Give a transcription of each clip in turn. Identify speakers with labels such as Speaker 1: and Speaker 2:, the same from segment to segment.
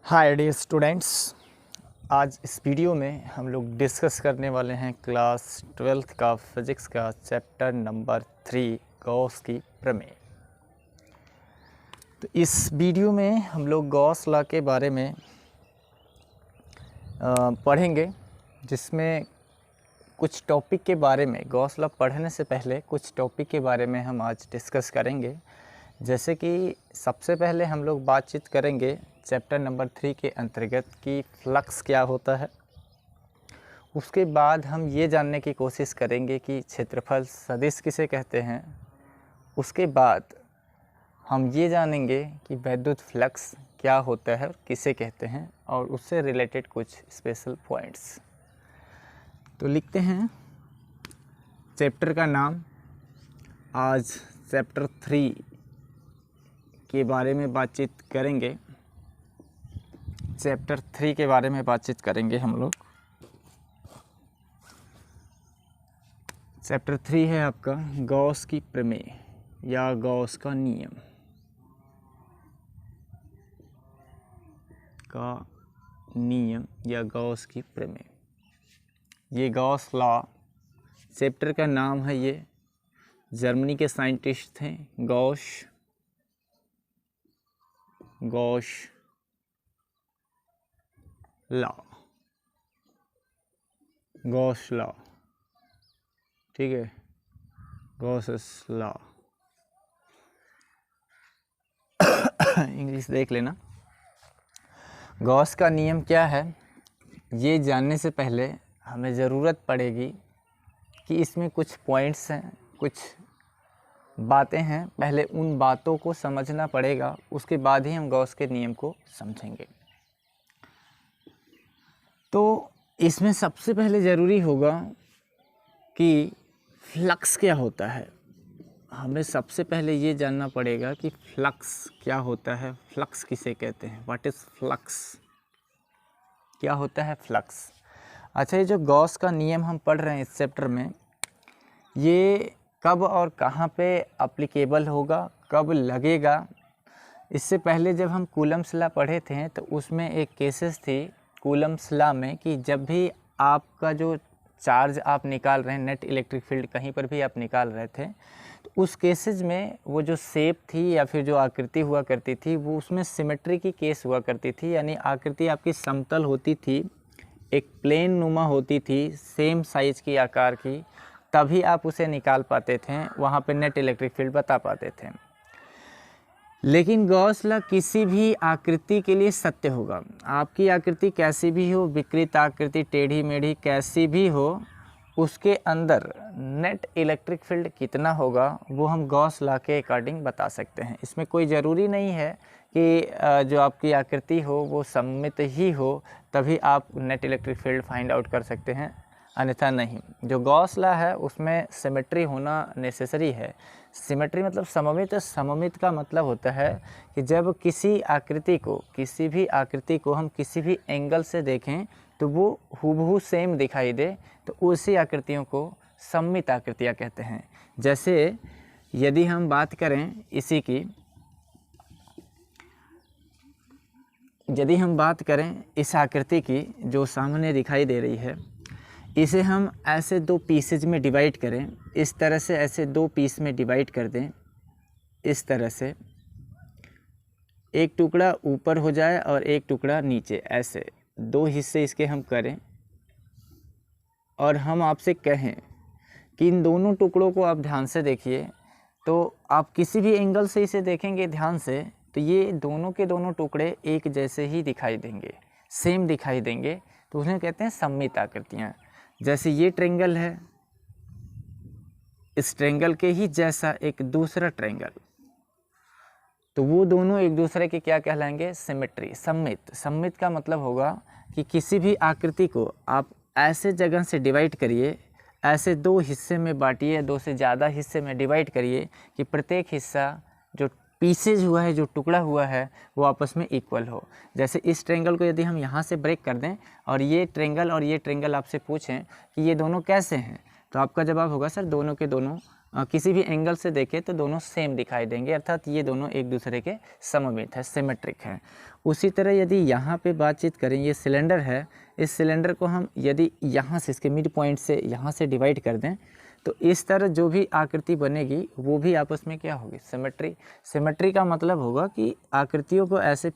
Speaker 1: Hi dear students, आज इस video में हम लोग डिस्कस करने वाले हैं क्लास 12th का फिज़िक्स का चैप्टर नंबर 3 गॉस की प्रमेय। तो इस वीडियो में हम लोग गॉस लॉ के बारे में पढ़ेंगे, जिसमें कुछ टॉपिक के बारे में गॉस लॉ पढ़ने से पहले कुछ टॉपिक के बारे में हम आज डिस्कस करेंगे। जैसे कि सबसे पहले हम लोग बातचीत करेंगे चैप्टर नंबर 3 के अंतर्गत कि फ्लक्स क्या होता है। उसके बाद हम ये जानने की कोशिश करेंगे कि क्षेत्रफल सदिश किसे कहते हैं। उसके बाद हम ये जानेंगे कि वैद्युत फ्लक्स क्या होता है और किसे कहते हैं, और उससे रिलेटेड कुछ स्पेशल पॉइंट्स। तो लिखते हैं चैप्टर का नाम। आज चैप्टर 3 के बारे में बातचीत करेंगे। चैप्टर 3 के बारे में बातचीत करेंगे हम लोग। चैप्टर 3 है आपका गॉस की प्रमेय या गॉस का नियम या गॉस की प्रमेय। ये गॉस लॉ चैप्टर का नाम है। ये जर्मनी के साइंटिस्ट थे गॉस लॉ, ठीक है, गॉस लॉ। इंग्लिश देख लेना। गॉस का नियम क्या है, ये जानने से पहले हमें ज़रूरत पड़ेगी कि इसमें कुछ पॉइंट्स हैं, कुछ बातें हैं। पहले उन बातों को समझना पड़ेगा, उसके बाद ही हम गॉस के नियम को समझेंगे। तो इसमें सबसे पहले ज़रूरी होगा कि फ्लक्स क्या होता है। हमें सबसे पहले ये जानना पड़ेगा कि फ्लक्स क्या होता है, फ्लक्स किसे कहते हैं, व्हाट इज़ फ्लक्स, क्या होता है फ्लक्स। अच्छा, ये जो गॉस का नियम हम पढ़ रहे हैं इस चैप्टर में, ये कब और कहाँ पे अप्लीकेबल होगा, कब लगेगा। इससे पहले जब हम कूलम्ब्स लॉ पढ़े थे तो उसमें एक केसेस थी कूलम्ब्स लॉ में कि जब भी आपका जो चार्ज आप निकाल रहे हैं, नेट इलेक्ट्रिक फील्ड कहीं पर भी आप निकाल रहे थे, तो उस केसेस में वो जो शेप थी या फिर जो आकृति हुआ करती थी, वो उसमें सिमेट्री की केस हुआ करती थी। यानी आकृति आपकी समतल होती थी, एक प्लेन नुमा होती थी, सेम साइज़ की आकार की, तभी आप उसे निकाल पाते थे, वहाँ पे नेट इलेक्ट्रिक फील्ड बता पाते थे। लेकिन गॉस लॉ किसी भी आकृति के लिए सत्य होगा। आपकी आकृति कैसी भी हो, विकृत आकृति, टेढ़ी मेढ़ी कैसी भी हो, उसके अंदर नेट इलेक्ट्रिक फील्ड कितना होगा वो हम गॉस लॉ के अकॉर्डिंग बता सकते हैं। इसमें कोई ज़रूरी नहीं है कि जो आपकी आकृति हो वो सममित ही हो तभी आप net electric field find out कर सकते हैं, अन्यथा नहीं। जो गॉस लॉ है उसमें सिमेट्री होना नेसेसरी है। सिमेट्री मतलब सममित। सममित का मतलब होता है कि जब किसी भी आकृति को हम किसी भी एंगल से देखें तो वो हूबहू सेम दिखाई दे, तो उसी आकृतियों को सममित आकृतियाँ कहते हैं। जैसे यदि हम बात करें इस आकृति की जो सामने दिखाई दे रही है, इसे हम ऐसे दो पीसेज में डिवाइड करें, इस तरह से ऐसे दो पीस में डिवाइड कर दें, इस तरह से एक टुकड़ा ऊपर हो जाए और एक टुकड़ा नीचे, ऐसे दो हिस्से इसके हम करें, और हम आपसे कहें कि इन दोनों टुकड़ों को आप ध्यान से देखिए, तो आप किसी भी एंगल से इसे देखेंगे ध्यान से, तो ये दोनों के दोनों टुकड़े एक जैसे ही दिखाई देंगे, सेम दिखाई देंगे, तो उन्हें कहते हैं सममित आकृतियाँ। जैसे ये ट्रायंगल है, इस ट्रायंगल के ही जैसा एक दूसरा ट्रायंगल, तो वो दोनों एक दूसरे के क्या कहलाएंगे, सिमेट्री, सममित। सममित का मतलब होगा कि किसी भी आकृति को आप ऐसे जगह से डिवाइड करिए, ऐसे दो हिस्से में बांटिए, दो से ज़्यादा हिस्से में डिवाइड करिए कि प्रत्येक हिस्सा जो पीसेज हुआ है, जो टुकड़ा हुआ है, वो आपस में इक्वल हो। जैसे इस ट्रायंगल को यदि हम यहाँ से ब्रेक कर दें और ये ट्रायंगल आपसे पूछें कि ये दोनों कैसे हैं, तो आपका जवाब होगा सर दोनों के दोनों किसी भी एंगल से देखें तो दोनों सेम दिखाई देंगे, अर्थात ये दोनों एक दूसरे के सममित है, सिमेट्रिक है। उसी तरह यदि यहाँ पे बातचीत करें, ये सिलेंडर है, इस सिलेंडर को हम यदि यहाँ से इसके मिड पॉइंट से यहाँ से डिवाइड कर दें तो इस तरह जो भी आकृति बनेगी वो भी आपस में क्या होगी, सिमेट्री। सिमेट्री का मतलब होगा कि आकृतियों को ऐसे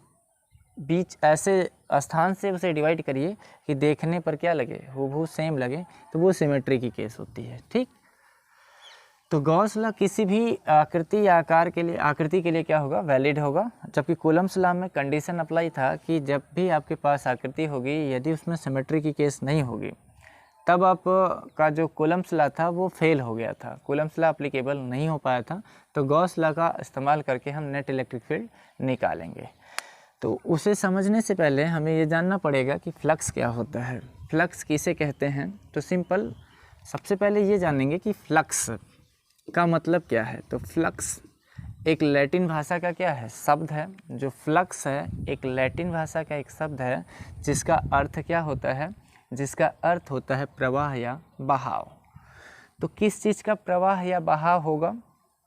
Speaker 1: बीच ऐसे स्थान से उसे डिवाइड करिए कि देखने पर क्या लगे, हूबहू सेम लगे, तो वो सिमेट्री की केस होती है। ठीक, तो गॉस लॉ किसी भी आकृति या आकार के लिए, आकृति के लिए क्या होगा, वैलिड होगा। जबकि कूलम्ब्स लॉ में कंडीशन अप्लाई था कि जब भी आपके पास आकृति होगी यदि उसमें सिमेट्री की केस नहीं होगी तब आप का जो कूलम्ब्स लॉ था वो फेल हो गया था, कूलम्ब्स लॉ अप्लीकेबल नहीं हो पाया था। तो गॉस लॉ का इस्तेमाल करके हम नेट इलेक्ट्रिक फील्ड निकालेंगे। तो उसे समझने से पहले हमें ये जानना पड़ेगा कि फ्लक्स क्या होता है, फ्लक्स किसे कहते हैं। तो सिंपल, सबसे पहले ये जानेंगे कि फ्लक्स का मतलब क्या है। तो फ्लक्स एक लैटिन भाषा का क्या है, शब्द है। जो फ्लक्स है एक लैटिन भाषा का एक शब्द है जिसका अर्थ क्या होता है, जिसका अर्थ होता है प्रवाह या बहाव। तो किस चीज़ का प्रवाह या बहाव होगा,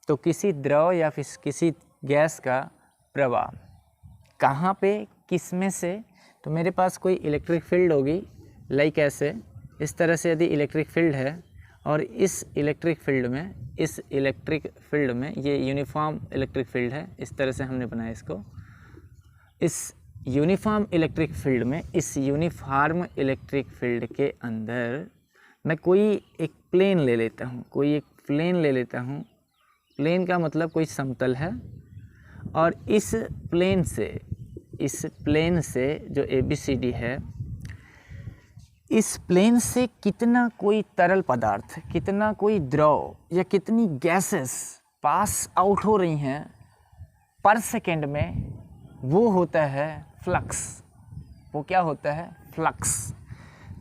Speaker 1: तो किसी द्रव या फिर किसी गैस का प्रवाह। कहाँ पे, किस में से, तो मेरे पास कोई इलेक्ट्रिक फील्ड होगी, लाइक ऐसे इस तरह से यदि इलेक्ट्रिक फील्ड है और इस इलेक्ट्रिक फील्ड में ये यूनिफॉर्म इलेक्ट्रिक फील्ड है, इस तरह से हमने बनाया इसको। इस यूनिफॉर्म इलेक्ट्रिक फील्ड में, इस यूनिफॉर्म इलेक्ट्रिक फील्ड के अंदर मैं कोई एक प्लेन ले लेता हूँ, प्लेन का मतलब कोई समतल है, और इस प्लेन से जो ABCD है, इस प्लेन से कितना कोई तरल पदार्थ, कितना कोई द्रव या कितनी गैसेस पास आउट हो रही हैं पर सेकेंड में, वो होता है फ्लक्स। वो क्या होता है, फ्लक्स।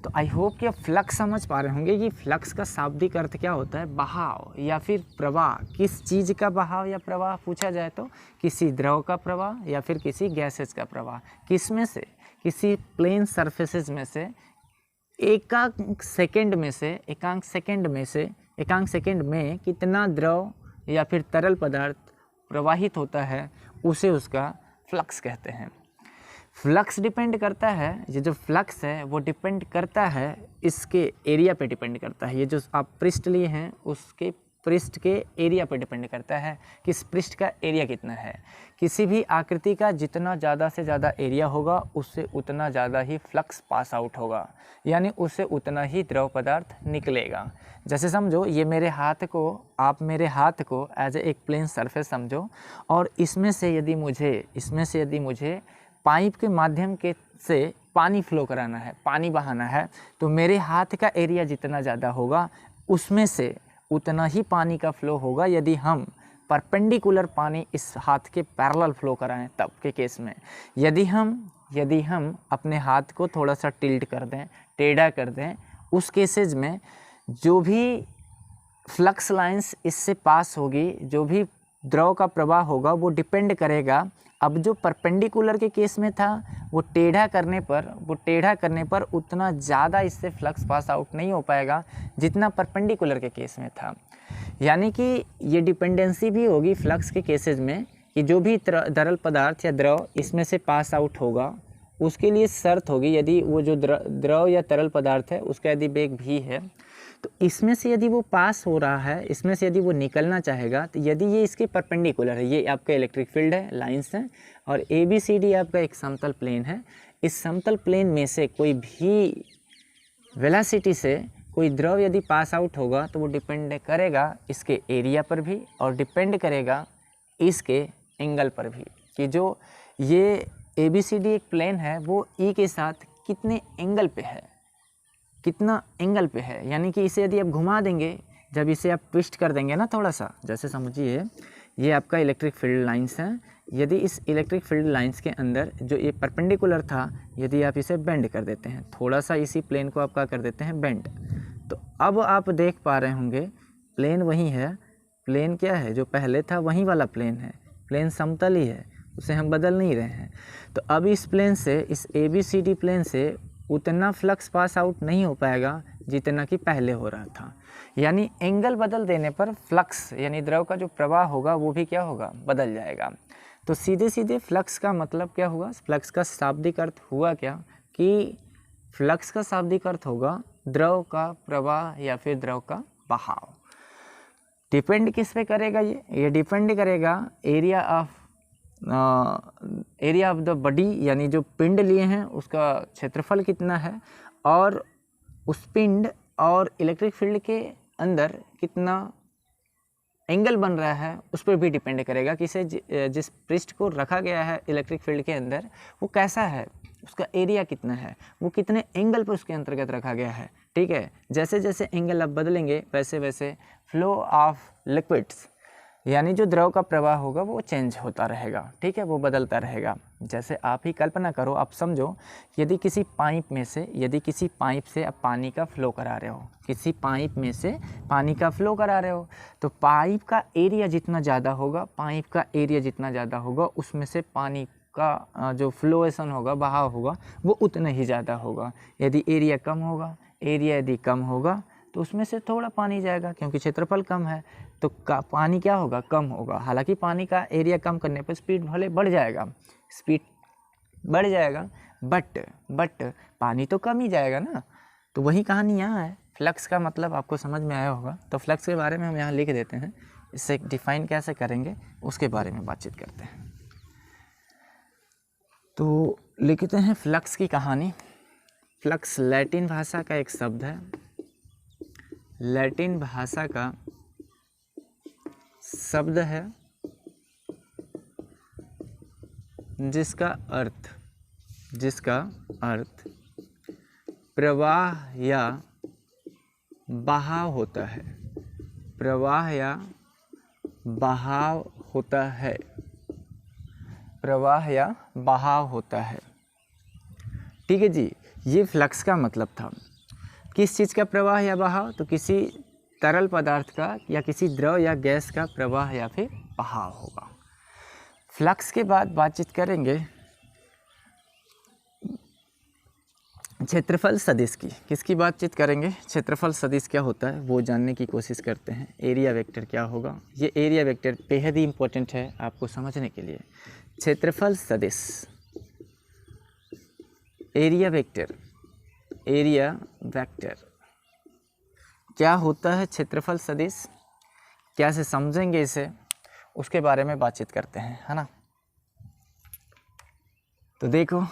Speaker 1: तो आई होप कि आप फ्लक्स समझ पा रहे होंगे कि फ्लक्स का शाब्दिक अर्थ क्या होता है, बहाव या फिर प्रवाह। किस चीज़ का बहाव या प्रवाह पूछा जाए तो किसी द्रव का प्रवाह या फिर किसी गैसेस का प्रवाह। किस में से, किसी प्लेन सरफेसेस में से एकांक सेकंड में कितना द्रव या फिर तरल पदार्थ प्रवाहित होता है, उसे उसका फ्लक्स कहते हैं। फ्लक्स डिपेंड करता है, ये जो फ्लक्स है वो डिपेंड करता है इसके एरिया पे डिपेंड करता है। ये जो आप पृष्ठ लिए हैं उसके पृष्ठ के एरिया पे डिपेंड करता है कि इस पृष्ठ का एरिया कितना है। किसी भी आकृति का जितना ज़्यादा से ज़्यादा एरिया होगा उससे उतना ज़्यादा ही फ्लक्स पास आउट होगा, यानी उससे उतना ही द्रव पदार्थ निकलेगा। जैसे समझो ये मेरे हाथ को, आप मेरे हाथ को एज एक प्लेन सरफेस समझो, और इसमें से यदि मुझे पाइप के माध्यम से पानी फ्लो कराना है, पानी बहाना है, तो मेरे हाथ का एरिया जितना ज़्यादा होगा उसमें से उतना ही पानी का फ्लो होगा यदि हम परपेंडिकुलर पानी इस हाथ के पैरेलल फ्लो कराएं तब के केस में। यदि हम अपने हाथ को थोड़ा सा टिल्ट कर दें, टेढ़ा कर दें, उस केसेज में जो भी फ्लक्स लाइंस इससे पास होगी, जो भी द्रव का प्रवाह होगा, वो डिपेंड करेगा। अब जो परपेंडिकुलर के केस में था वो टेढ़ा करने पर उतना ज़्यादा इससे फ्लक्स पास आउट नहीं हो पाएगा जितना परपेंडिकुलर के केस में था। यानी कि ये डिपेंडेंसी भी होगी फ्लक्स के केसेस में कि जो भी तरल पदार्थ या द्रव इसमें से पास आउट होगा उसके लिए शर्त होगी, यदि वो जो द्रव या तरल पदार्थ है उसका यदि वेग भी है, तो इसमें से यदि वो पास हो रहा है, इसमें से यदि वो निकलना चाहेगा, तो यदि ये इसके परपेंडिकुलर है, ये आपका इलेक्ट्रिक फील्ड है, लाइंस हैं, और ABCD आपका एक समतल प्लेन है। इस समतल प्लेन में से कोई भी वेलोसिटी से कोई द्रव यदि पास आउट होगा तो वो डिपेंड करेगा इसके एरिया पर भी और डिपेंड करेगा इसके एंगल पर भी, कि जो ये ABCD एक प्लेन है वो E के साथ कितने एंगल पे है, यानी कि इसे यदि आप घुमा देंगे, जब इसे आप ट्विस्ट कर देंगे ना थोड़ा सा, जैसे समझिए ये आपका इलेक्ट्रिक फील्ड लाइंस हैं, यदि इस इलेक्ट्रिक फील्ड लाइंस के अंदर जो ये परपेंडिकुलर था, यदि आप इसे बेंड कर देते हैं थोड़ा सा, इसी प्लेन को आप क्या कर देते हैं, बेंड, तो अब आप देख पा रहे होंगे प्लेन वही है, प्लेन क्या है जो पहले था वही वाला प्लेन है, प्लेन समतल ही है, उसे हम बदल नहीं रहे हैं। तो अब इस प्लेन से, इस ABCD प्लेन से उतना फ्लक्स पास आउट नहीं हो पाएगा जितना कि पहले हो रहा था। यानी एंगल बदल देने पर फ्लक्स यानी द्रव का जो प्रवाह होगा वो भी क्या होगा, बदल जाएगा। तो सीधे सीधे फ्लक्स का मतलब क्या हुआ, फ्लक्स का शाब्दिक अर्थ हुआ क्या कि फ्लक्स का शाब्दिक अर्थ होगा द्रव का प्रवाह या फिर द्रव का बहाव। डिपेंड किस पे करेगा, ये डिपेंड करेगा एरिया ऑफ द बॉडी, यानी जो पिंड लिए हैं उसका क्षेत्रफल कितना है, और उस पिंड और इलेक्ट्रिक फील्ड के अंदर कितना एंगल बन रहा है उस पर भी डिपेंड करेगा कि जिस पृष्ठ को रखा गया है इलेक्ट्रिक फील्ड के अंदर वो कैसा है, उसका एरिया कितना है, वो कितने एंगल पर उसके अंतर्गत रखा गया है। ठीक है, जैसे जैसे एंगल आप बदलेंगे वैसे वैसे फ्लो ऑफ लिक्विड्स यानी जो द्रव का प्रवाह होगा वो चेंज होता रहेगा। ठीक है, वो बदलता रहेगा। जैसे आप ही कल्पना करो, आप समझो यदि किसी पाइप से आप पानी का फ्लो करा रहे हो, किसी पाइप में से पानी का फ्लो करा रहे हो, तो पाइप का एरिया जितना ज़्यादा होगा उसमें से पानी का जो फ्लोएशन होगा, बहाव होगा, वो उतना ही ज़्यादा होगा। यदि एरिया कम होगा तो उसमें से थोड़ा पानी जाएगा, क्योंकि क्षेत्रफल कम है तो पानी क्या होगा, कम होगा। हालांकि पानी का एरिया कम करने पर स्पीड भले बढ़ जाएगा, बट पानी तो कम ही जाएगा ना। तो वही कहानी यहाँ है। फ्लक्स का मतलब आपको समझ में आया होगा। तो फ्लक्स के बारे में हम यहाँ लिख देते हैं, इससे डिफाइन कैसे करेंगे उसके बारे में बातचीत करते हैं। तो लिखते हैं फ्लक्स की कहानी। फ्लक्स लैटिन भाषा का एक शब्द है, लैटिन भाषा का शब्द है जिसका अर्थ प्रवाह या बहाव होता है। प्रवाह या बहाव होता है। ठीक है जी, ये फ्लक्स का मतलब था। किस चीज़ का प्रवाह या बहाव, तो किसी तरल पदार्थ का या किसी द्रव या गैस का प्रवाह या फिर बहाव होगा। फ्लक्स के बाद बातचीत करेंगे क्षेत्रफल सदिश की। किसकी बातचीत करेंगे, क्षेत्रफल सदिश क्या होता है वो जानने की कोशिश करते हैं। एरिया वेक्टर क्या होगा, ये एरिया वेक्टर बेहद ही इम्पोर्टेंट है आपको समझने के लिए। क्षेत्रफल सदिश, एरिया वेक्टर क्या होता है, क्षेत्रफल सदिश कैसे समझेंगे इसे, उसके बारे में बातचीत करते हैं, है ना। तो देखो,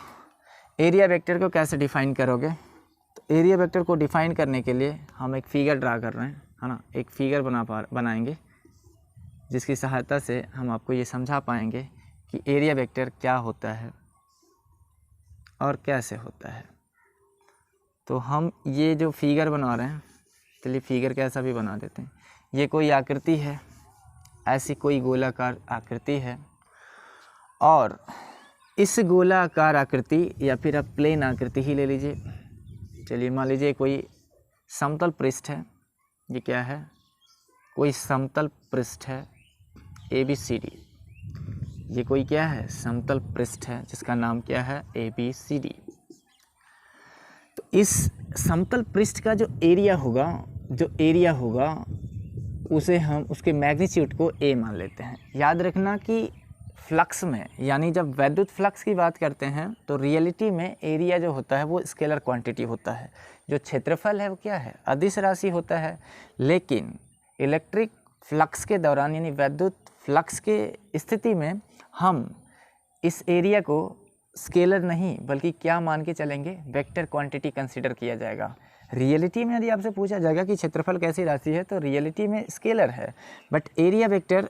Speaker 1: एरिया वेक्टर को कैसे डिफाइन करोगे। तो एरिया वेक्टर को डिफाइन करने के लिए हम एक फिगर ड्रा कर रहे हैं, है ना। एक फिगर बनाएंगे जिसकी सहायता से हम आपको ये समझा पाएंगे कि एरिया वेक्टर क्या होता है और कैसे होता है। तो हम ये जो फिगर बना रहे हैं, चलिए फिगर कैसा भी बना देते हैं। ये कोई आकृति है, ऐसी कोई गोलाकार आकृति है, और इस गोलाकार आकृति या फिर आप प्लेन आकृति ही ले लीजिए। चलिए मान लीजिए कोई समतल पृष्ठ है। ये क्या है, कोई समतल पृष्ठ है ABCD। ये कोई क्या है, समतल पृष्ठ है जिसका नाम क्या है, ABCD। तो इस समतल पृष्ठ का जो एरिया होगा उसे हम उसके मैग्नीट्यूड को A मान लेते हैं। याद रखना कि फ्लक्स में, यानी जब वैद्युत फ्लक्स की बात करते हैं तो रियलिटी में एरिया जो होता है वो स्केलर क्वांटिटी होता है। जो क्षेत्रफल है वो क्या है, अदिश राशि होता है। लेकिन इलेक्ट्रिक फ्लक्स के दौरान यानी वैद्युत फ्लक्स के स्थिति में हम इस एरिया को स्केलर नहीं बल्कि क्या मान के चलेंगे, वेक्टर क्वांटिटी कंसीडर किया जाएगा। रियलिटी में यदि आपसे पूछा जाएगा कि क्षेत्रफल कैसी राशि है तो रियलिटी में स्केलर है, बट एरिया वेक्टर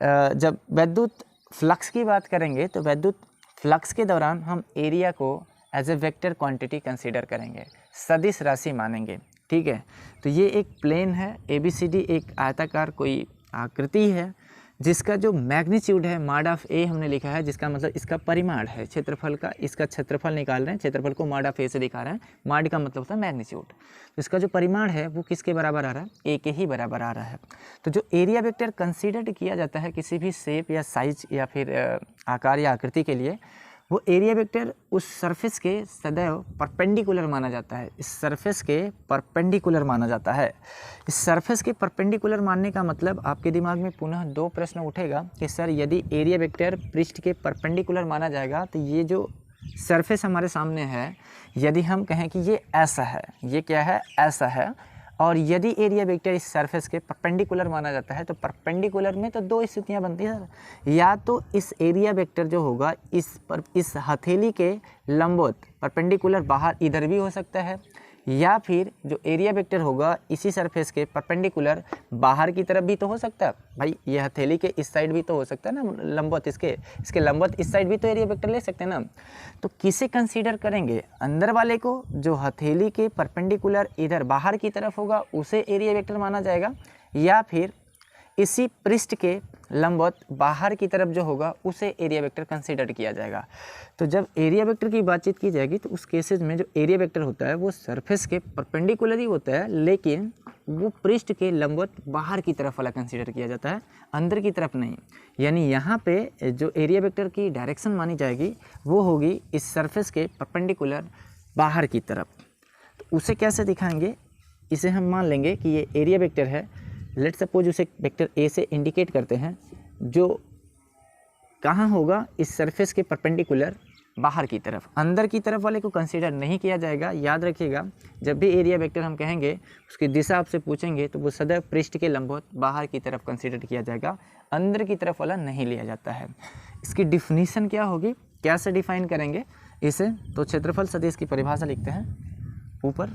Speaker 1: जब वैद्युत फ्लक्स की बात करेंगे तो वैद्युत फ्लक्स के दौरान हम एरिया को as a vector quantity consider करेंगे, सदिश राशि मानेंगे। ठीक है, तो ये एक प्लेन है ABCD, एक आयताकार कोई आकृति है जिसका जो मैग्नीट्यूड है मॉड ऑफ A हमने लिखा है, जिसका मतलब इसका परिमाण है क्षेत्रफल का। इसका क्षेत्रफल निकाल रहे हैं, क्षेत्रफल को मॉड ऑफ A से दिखा रहे हैं। मॉड का मतलब होता है मैग्नीट्यूड। तो इसका जो परिमाण है वो किसके बराबर आ रहा है, A के ही बराबर आ रहा है। तो जो एरिया वेक्टर कंसीडर किया जाता है किसी भी शेप या साइज या फिर आकार या आकृति के लिए, वो एरिया वेक्टर उस सरफेस के सदैव परपेंडिकुलर माना जाता है। इस सरफेस के परपेंडिकुलर माना जाता है। इस सरफेस के परपेंडिकुलर मानने का मतलब आपके दिमाग में पुनः दो प्रश्न उठेगा कि सर यदि एरिया वेक्टर पृष्ठ के परपेंडिकुलर माना जाएगा तो ये जो सरफेस हमारे सामने है, यदि हम कहें कि ये ऐसा है, ये क्या है, ऐसा है, और यदि एरिया वेक्टर इस सरफेस के परपेंडिकुलर माना जाता है तो परपेंडिकुलर में तो दो स्थितियां बनती हैं। या तो इस एरिया वेक्टर जो होगा इस हथेली के लंबवत परपेंडिकुलर बाहर इधर भी हो सकता है, या फिर जो एरिया वेक्टर होगा इसी सरफेस के परपेंडिकुलर बाहर की तरफ भी तो हो सकता है। भाई ये हथेली के इस साइड भी तो हो सकता है ना, लंबवत इसके लंबवत इस साइड भी तो एरिया वेक्टर ले सकते हैं ना। तो किसे कंसीडर करेंगे, अंदर वाले को जो हथेली के परपेंडिकुलर इधर बाहर की तरफ होगा उसे एरिया वेक्टर माना जाएगा, या फिर इसी पृष्ठ के लंबवत बाहर की तरफ जो होगा उसे एरिया वेक्टर कंसीडर किया जाएगा। तो जब एरिया वेक्टर की बातचीत की जाएगी तो उस केसेस में जो एरिया वेक्टर होता है वो सरफेस के परपेंडिकुलर ही होता है, लेकिन वो पृष्ठ के लंबवत बाहर की तरफ वाला कंसीडर किया जाता है, अंदर की तरफ नहीं। यानी यहाँ पे जो एरिया वेक्टर की डायरेक्शन मानी जाएगी वो होगी इस सरफेस के परपेंडिकुलर बाहर की तरफ। तो उसे कैसे दिखाएंगे, इसे हम मान लेंगे कि ये एरिया वेक्टर है। लेट सपोज उसे वेक्टर ए से इंडिकेट करते हैं, जो कहाँ होगा, इस सरफेस के परपेंडिकुलर बाहर की तरफ। अंदर की तरफ वाले को कंसीडर नहीं किया जाएगा। याद रखिएगा, जब भी एरिया वेक्टर हम कहेंगे उसकी दिशा आपसे पूछेंगे तो वो सदैव पृष्ठ के लंबवत बाहर की तरफ कंसीडर किया जाएगा, अंदर की तरफ वाला नहीं लिया जाता है। इसकी डिफिनीशन क्या होगी, कैसे डिफाइन करेंगे इसे, तो क्षेत्रफल सदिश की परिभाषा लिखते हैं ऊपर,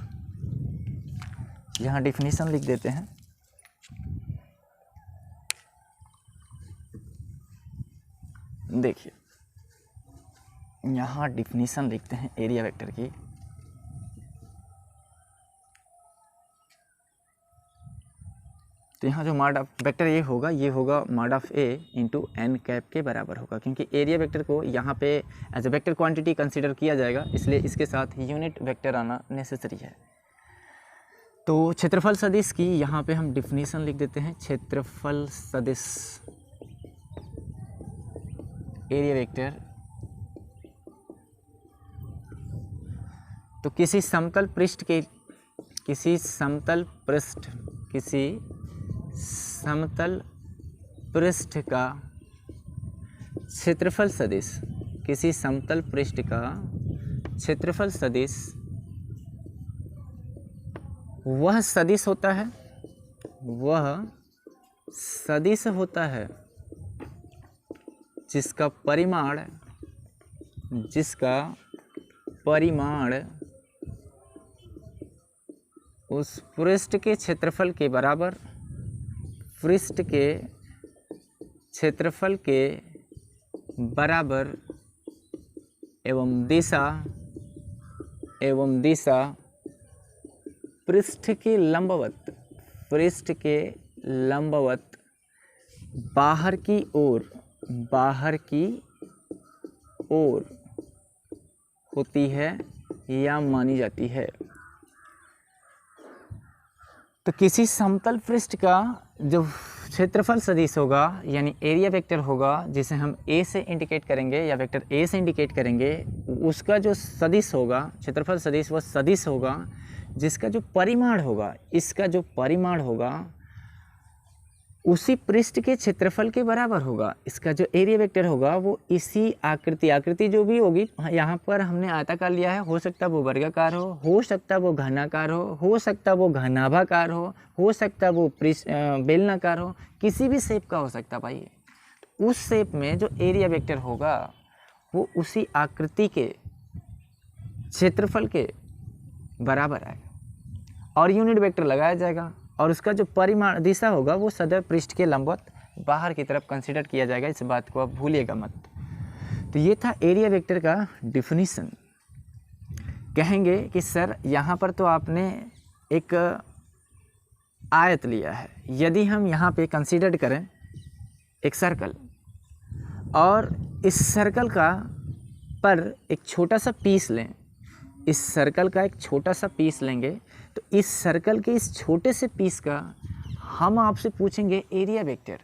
Speaker 1: यहाँ डिफिनीशन लिख देते हैं। देखिए यहाँ डिफिनीशन लिखते हैं एरिया वेक्टर की। तो यहाँ जो मॉड ऑफ वेक्टर ये होगा mod of A into N cap के बराबर होगा, क्योंकि एरिया वेक्टर को यहाँ पे as a vector quantity consider किया जाएगा, इसलिए इसके साथ यूनिट वेक्टर आना नेसेसरी है। तो क्षेत्रफल सदिश की यहाँ पे हम डिफिनीशन लिख देते हैं। क्षेत्रफल सदिश एरिया वेक्टर तो किसी समतल पृष्ठ का क्षेत्रफल सदिश, किसी समतल पृष्ठ का क्षेत्रफल सदिश वह सदिश होता है जिसका परिमाण उस पृष्ठ के क्षेत्रफल के बराबर, पृष्ठ के क्षेत्रफल के बराबर एवं दिशा पृष्ठ के लंबवत बाहर की ओर होती है या मानी जाती है। तो किसी समतल पृष्ठ का जो क्षेत्रफल सदिश होगा यानी एरिया वेक्टर होगा, जिसे हम ए से इंडिकेट करेंगे या वेक्टर ए से इंडिकेट करेंगे, उसका जो सदिश होगा, क्षेत्रफल सदिश, वह सदिश होगा जिसका जो परिमाण होगा, इसका जो परिमाण होगा उसी पृष्ठ के क्षेत्रफल के बराबर होगा। इसका जो एरिया वेक्टर होगा वो इसी आकृति जो भी होगी, यहाँ पर हमने आयताकार लिया है, हो सकता है वो वर्गाकार हो सकता है वो घनाकार हो सकता है वो घनाभाकार हो सकता है वो बेलनाकार हो, किसी भी शेप का हो सकता है भाई। तो उस शेप में जो एरिया वेक्टर होगा वो उसी आकृति के क्षेत्रफल के बराबर आएगा और यूनिट वेक्टर लगाया जाएगा, और उसका जो परिमाण दिशा होगा वो सदैव पृष्ठ के लंबवत बाहर की तरफ कंसीडर किया जाएगा। इस बात को आप भूलिएगा मत। तो ये था एरिया वेक्टर का डिफिनीशन। कहेंगे कि सर यहाँ पर तो आपने एक आयत लिया है, यदि हम यहाँ पे कंसीडर करें एक सर्कल और इस सर्कल का पर एक छोटा सा पीस लें, इस सर्कल का एक छोटा सा पीस लेंगे, तो इस सर्कल के इस छोटे से पीस का हम आपसे पूछेंगे एरिया वेक्टर।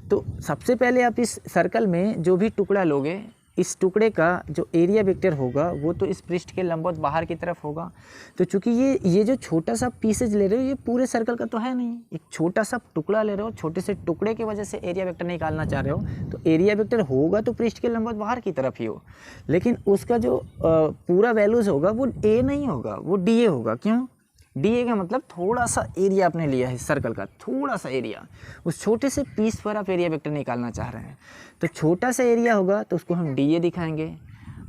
Speaker 1: तो सबसे पहले आप इस सर्कल में जो भी टुकड़ा लोगे इस टुकड़े का जो एरिया वेक्टर होगा वो तो इस पृष्ठ के लंबवत बाहर की तरफ होगा। तो चूंकि ये जो छोटा सा पीसेज ले रहे हो ये पूरे सर्कल का तो है नहीं, एक छोटा सा टुकड़ा ले रहे हो, छोटे से टुकड़े की वजह से एरिया वेक्टर निकालना चाह रहे हो, तो एरिया वेक्टर होगा तो पृष्ठ के लंबवत बाहर की तरफ ही हो, लेकिन उसका जो पूरा वैल्यूज़ होगा वो ए नहीं होगा, वो डी ए होगा। क्यों? डी ए का मतलब थोड़ा सा एरिया आपने लिया है सर्कल का, थोड़ा सा एरिया, उस छोटे से पीस पर आप एरिया वेक्टर निकालना चाह रहे हैं, तो छोटा सा एरिया होगा तो उसको हम डी ए दिखाएंगे।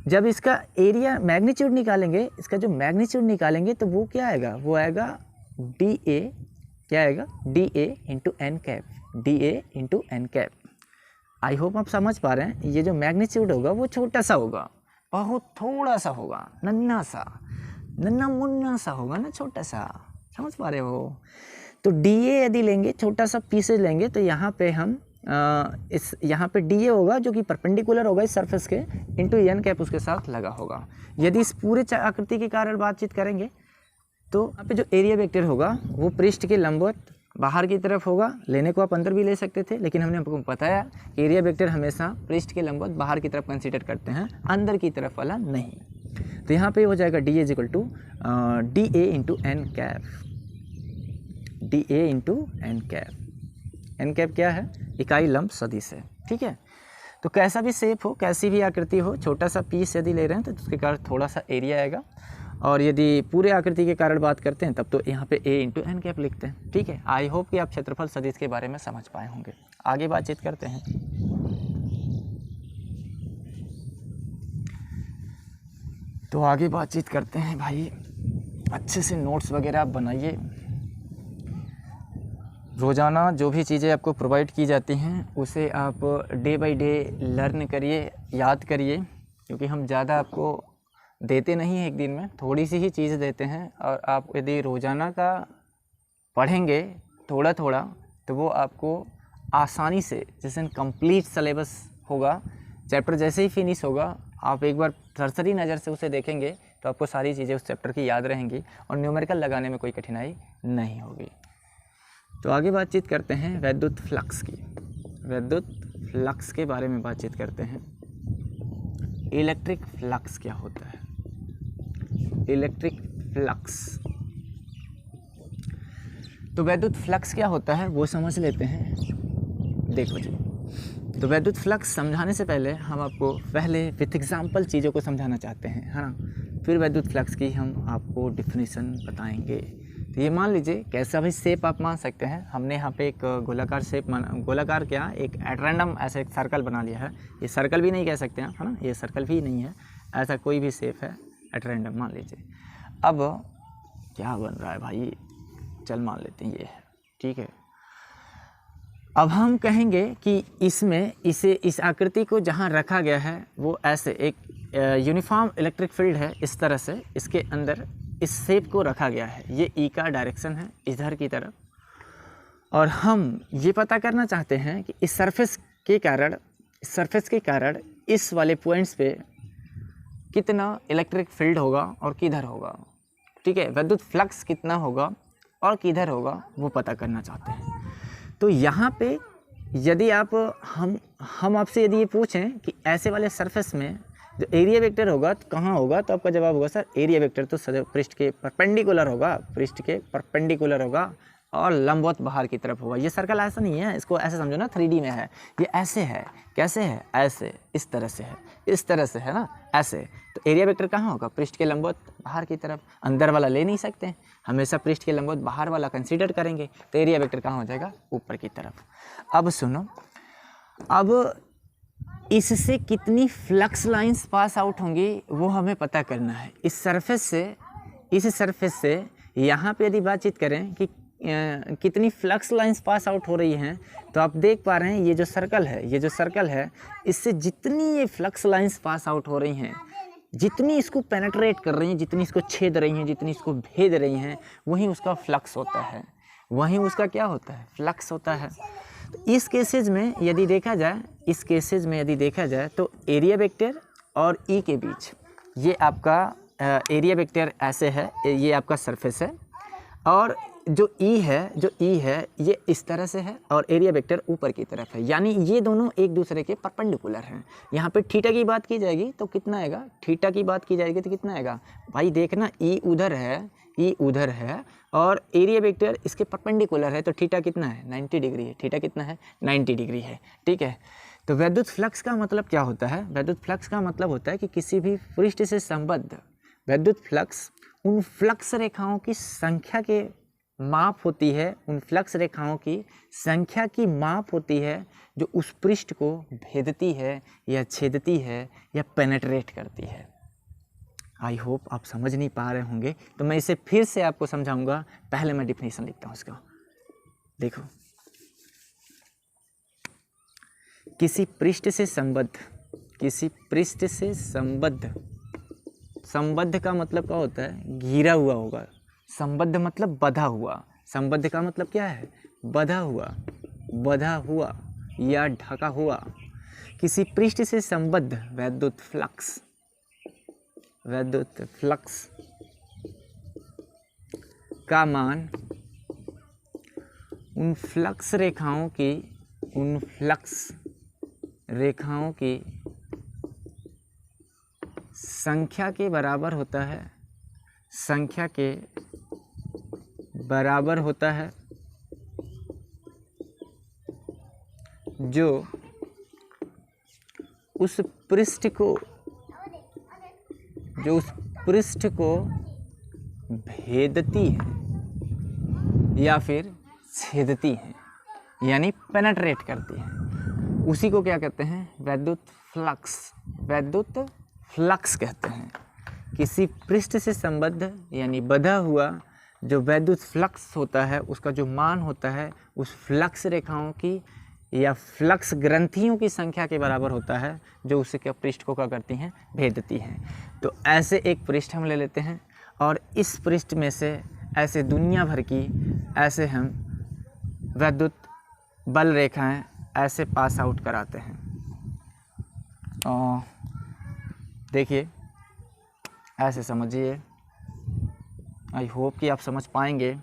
Speaker 1: जब इसका एरिया मैग्नीट्यूड निकालेंगे, इसका जो मैग्नीट्यूड निकालेंगे तो वो क्या आएगा, वो आएगा डी ए, क्या आएगा, D A into N cap, D A into N cap. I hope आप समझ पा रहे हैं, ये जो मैग्नीट्यूड होगा वो छोटा सा होगा, बहुत थोड़ा सा होगा, नन्ना सा, नन्ना मुन्ना सा होगा ना, छोटा सा, समझ पा रहे हो। तो डी ए यदि लेंगे, छोटा सा पीसेज लेंगे, तो यहाँ पे हम यहाँ पे डी ए होगा जो कि परपेंडिकुलर होगा इस सरफेस के, इंटू एन कैप उसके साथ लगा होगा। यदि इस पूरे आकृति के कारण बातचीत करेंगे तो यहाँ पे जो एरिया वेक्टर होगा वो पृष्ठ के लंबवत बाहर की तरफ होगा, लेने को आप अंदर भी ले सकते थे, लेकिन हमने आपको बताया कि एरिया वेक्टर हमेशा पृष्ठ के लंबवत बाहर की तरफ कंसीडर करते हैं, अंदर की तरफ वाला नहीं। तो यहाँ पे हो जाएगा D A is equal to D A into N cap, D A into N cap. N cap क्या है? इकाई लंब सदिश है, ठीक है। तो कैसा भी शेप हो, कैसी भी आकृति हो, छोटा सा पीस यदि ले रहे हैं तो उसके कारण थोड़ा सा एरिया आएगा, और यदि पूरे आकृति के कारण बात करते हैं तब तो यहाँ पे ए इंटू एन कैप लिखते हैं, ठीक है। आई होप कि आप क्षेत्रफल सदिश के बारे में समझ पाए होंगे। आगे बातचीत करते हैं। तो आगे बातचीत करते हैं भाई, अच्छे से नोट्स वगैरह आप बनाइए। रोज़ाना जो भी चीज़ें आपको प्रोवाइड की जाती हैं उसे आप डे बाय डे लर्न करिए, याद करिए, क्योंकि हम ज़्यादा आपको देते नहीं हैं एक दिन में, थोड़ी सी ही चीज़ देते हैं, और आप यदि रोज़ाना का पढ़ेंगे थोड़ा थोड़ा तो वो आपको आसानी से, जैसे कंप्लीट सिलेबस होगा, चैप्टर जैसे ही फिनिश होगा आप एक बार सरसरी नज़र से उसे देखेंगे तो आपको सारी चीज़ें उस चैप्टर की याद रहेंगी और न्यूमेरिकल लगाने में कोई कठिनाई नहीं होगी। तो आगे बातचीत करते हैं वैद्युत फ्लक्स की। वैद्युत फ्लक्स के बारे में बातचीत करते हैं। इलेक्ट्रिक फ्लक्स क्या होता है? इलेक्ट्रिक फ्लक्स, तो वैद्युत फ्लक्स क्या होता है वो समझ लेते हैं। देखो जी, तो वैद्युत फ्लक्स समझाने से पहले हम आपको पहले विथ एग्जाम्पल चीज़ों को समझाना चाहते हैं, है ना। फिर वैद्युत फ्लक्स की हम आपको डिफिनीशन बताएंगे। तो ये मान लीजिए कैसा भी शेप आप मान सकते हैं। हमने यहाँ पे एक गोलाकार शेप गोलाकार क्या, एक एट रैंडम ऐसा एक सर्कल बना लिया है। ये सर्कल भी नहीं कह सकते हैं, है ना, ये सर्कल भी नहीं है, ऐसा कोई भी शेप है एट रैंडम मान लीजिए। अब क्या बन रहा है भाई, चल मान लेते हैं ये है, ठीक है। अब हम कहेंगे कि इसमें इस आकृति को जहाँ रखा गया है वो ऐसे एक यूनिफॉर्म इलेक्ट्रिक फील्ड है, इस तरह से इसके अंदर इस शेप को रखा गया है। ये ई का डायरेक्शन है इधर की तरफ, और हम ये पता करना चाहते हैं कि इस सरफेस के कारण इस वाले पॉइंट्स पे कितना इलेक्ट्रिक फील्ड होगा और किधर होगा, ठीक है। वैद्युत फ्लक्स कितना होगा और किधर होगा वो पता करना चाहते हैं। तो यहाँ पे यदि आप हम आपसे यदि ये पूछें कि ऐसे वाले सरफेस में जो एरिया वेक्टर होगा तो कहाँ होगा, तो आपका जवाब होगा सर एरिया वेक्टर तो पृष्ठ के परपेंडिकुलर होगा, पृष्ठ के परपेंडिकुलर होगा और लंबवत बाहर की तरफ होगा। ये सर्कल ऐसा नहीं है, इसको ऐसे समझो ना, 3D में है, ये ऐसे है, कैसे है, ऐसे, इस तरह से है, इस तरह से है ना, ऐसे। तो एरिया वेक्टर कहाँ होगा, पृष्ठ के लंबवत बाहर की तरफ। अंदर वाला ले नहीं सकते, हमेशा पृष्ठ के लंबवत बाहर वाला कंसीडर करेंगे, तो एरिया वेक्टर कहाँ हो जाएगा, ऊपर की तरफ। अब सुनो, अब इससे कितनी फ्लक्स लाइंस पास आउट होंगी वो हमें पता करना है। इस सरफेस से यहाँ पे यदि बातचीत करें कि कितनी फ्लक्स लाइंस पास आउट हो रही हैं, तो आप देख पा रहे हैं ये जो सर्कल है, इससे जितनी ये फ्लक्स लाइंस पास आउट हो रही हैं, जितनी इसको पेनेट्रेट कर रही हैं, जितनी इसको छेद रही हैं, जितनी इसको भेद रही हैं, वहीं उसका फ्लक्स होता है, वहीं उसका क्या होता है, फ्लक्स होता है। तो इस केसेज में यदि देखा जाए तो एरिया वेक्टर और ई के बीच ये आपका एरिया वेक्टर ऐसे है, ये आपका सरफेस है, और जो ई है ये इस तरह से है और एरिया वेक्टर ऊपर की तरफ है, यानी ये दोनों एक दूसरे के परपेंडिकुलर हैं। यहाँ पे थीटा की बात की जाएगी तो कितना आएगा, थीटा की बात की जाएगी तो कितना आएगा भाई, देखना ई उधर है और एरिया वेक्टर इसके परपेंडिकुलर है, तो थीटा कितना है 90 डिग्री है। थीटा कितना है 90 डिग्री है, ठीक है। तो वैद्युत फ्लक्स का मतलब क्या होता है, वैद्युत फ्लक्स का मतलब होता है कि किसी भी पृष्ठ से संबद्ध वैद्युत फ्लक्स उन फ्लक्स रेखाओं की संख्या के माप होती है, उन फ्लक्स रेखाओं की संख्या की माप होती है जो उस पृष्ठ को भेदती है या छेदती है या पेनेट्रेट करती है। आई होप आप समझ नहीं पा रहे होंगे, तो मैं इसे फिर से आपको समझाऊंगा। पहले मैं डिफिनीशन लिखता हूँ इसका। देखो, किसी पृष्ठ से संबद्ध, संबद्ध का मतलब क्या होता है, घिरा हुआ होगा। संबद्ध मतलब बधा हुआ, संबद्ध का मतलब क्या है, बधा हुआ या ढका हुआ। किसी पृष्ठ से संबद्ध वैद्युत फ्लक्स का मान उन फ्लक्स रेखाओं की संख्या के बराबर होता है, जो उस पृष्ठ को भेदती है या फिर छेदती है, यानी पेनेट्रेट करती है। उसी को क्या कहते हैं, वैद्युत फ्लक्स कहते हैं। किसी पृष्ठ से संबद्ध यानी बधा हुआ जो वैद्युत फ्लक्स होता है, उसका जो मान होता है उस फ्लक्स रेखाओं की या फ्लक्स ग्रंथियों की संख्या के बराबर होता है, जो उसके पृष्ठ को क्या करती हैं, भेदती हैं। तो ऐसे एक पृष्ठ हम ले लेते हैं और इस पृष्ठ में से ऐसे दुनिया भर की ऐसे हम वैद्युत बल रेखाएं ऐसे पास आउट कराते हैं। देखिए, ऐसे समझिए। आई होप कि आप समझ पाएंगे।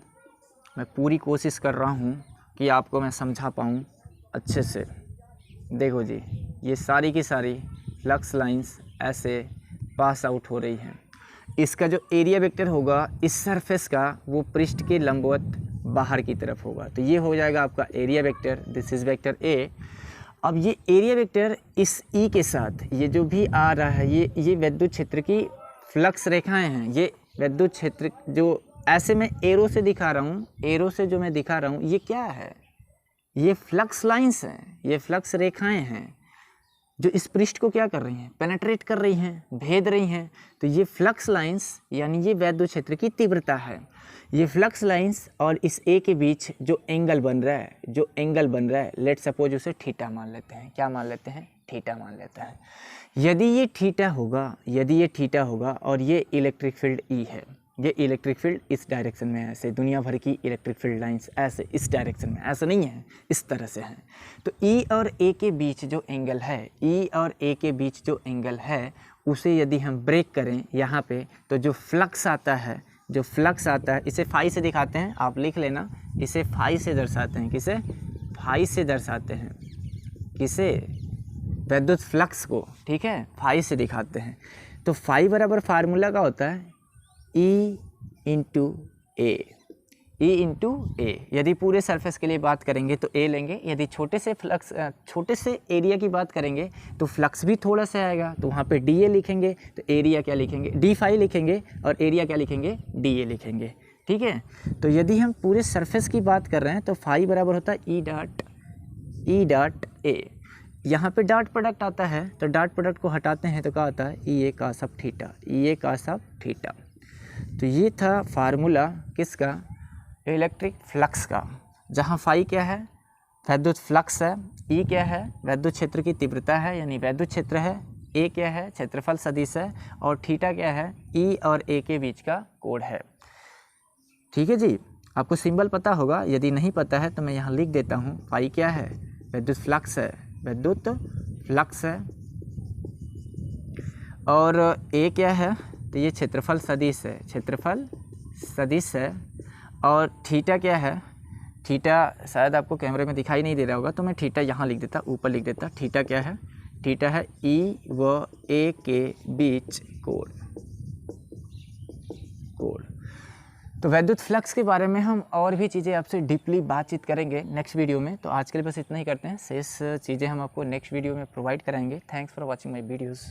Speaker 1: मैं पूरी कोशिश कर रहा हूँ कि आपको मैं समझा पाऊँ अच्छे से। देखो जी, ये सारी की सारी फ्लक्स लाइंस ऐसे पास आउट हो रही हैं। इसका जो एरिया वेक्टर होगा इस सरफेस का, वो पृष्ठ के लंबवत बाहर की तरफ होगा। तो ये हो जाएगा आपका area vector, this is vector A. अब ये एरिया वेक्टर इस ई के साथ ये जो भी आ रहा है, ये विद्युत क्षेत्र की फ्लक्स रेखाएं हैं। ये विद्युत क्षेत्र जो ऐसे मैं एरो से दिखा रहा हूँ, एरो से जो मैं दिखा रहा हूँ, ये क्या है, ये फ्लक्स लाइंस हैं, ये फ्लक्स रेखाएं हैं जो इस पृष्ठ को क्या कर रही हैं, पेनेट्रेट कर रही हैं, भेद रही हैं। तो ये फ्लक्स लाइंस यानी ये वैद्युत क्षेत्र की तीव्रता है। ये फ्लक्स लाइंस और इस ए के बीच जो एंगल बन रहा है, लेट सपोज उसे थीटा मान लेते हैं। क्या मान लेते हैं, थीटा मान लेते हैं। यदि ये थीटा होगा और ये इलेक्ट्रिक फील्ड ई है, ये इलेक्ट्रिक फील्ड इस डायरेक्शन में है, ऐसे दुनिया भर की इलेक्ट्रिक फील्ड लाइंस ऐसे इस डायरेक्शन में, ऐसा नहीं है, इस तरह से है। तो ई और ए के बीच जो एंगल है, उसे यदि हम ब्रेक करें यहाँ पे, तो जो फ्लक्स आता है इसे फाई से दिखाते हैं, आप लिख लेना, इसे फाई से दर्शाते हैं। किसे, फाई से दर्शाते हैं, किसे, विद्युत फ्लक्स को, ठीक है, फाई से दिखाते हैं। तो फाई बराबर फार्मूला का होता है E इंटू ए। यदि पूरे सरफेस के लिए बात करेंगे तो ए लेंगे, यदि छोटे से एरिया की बात करेंगे तो फ्लक्स भी थोड़ा सा आएगा, तो वहाँ पे डी ए लिखेंगे, तो एरिया क्या लिखेंगे, डी फाई लिखेंगे, और एरिया क्या लिखेंगे, डी ए लिखेंगे, ठीक है। तो यदि हम पूरे सरफेस की बात कर रहे हैं तो फाई बराबर होता है ई डॉट ए। यहाँ पे डॉट प्रोडक्ट आता है, तो डॉट प्रोडक्ट को हटाते हैं तो क्या आता है, ई ए कास ऑफ थीटा। तो ये था फार्मूला किसका, इलेक्ट्रिक फ्लक्स का, जहाँ फाई क्या है, वैद्युत फ्लक्स है, ई क्या है, वैद्युत क्षेत्र की तीव्रता है यानी वैद्युत क्षेत्र है, ए क्या है, क्षेत्रफल सदिश है, और थीटा क्या है, ई और ए के बीच का कोण है। ठीक है जी, आपको सिंबल पता होगा, यदि नहीं पता है तो मैं यहाँ लिख देता हूँ। फाई क्या है, वैद्युत फ्लक्स है, और ए क्या है, तो ये क्षेत्रफल सदिश है, और थीटा क्या है, थीटा शायद आपको कैमरे में दिखाई नहीं दे रहा होगा, तो मैं थीटा यहाँ लिख देता, ऊपर लिख देता। थीटा क्या है, थीटा है E व A के बीच कोण। तो वैद्युत फ्लक्स के बारे में हम और भी चीज़ें आपसे डीपली बातचीत करेंगे नेक्स्ट वीडियो में। तो आज के लिए बस इतना ही करते हैं, शेष चीज़ें हम आपको नेक्स्ट वीडियो में प्रोवाइड कराएंगे। Thanks for watching my videos.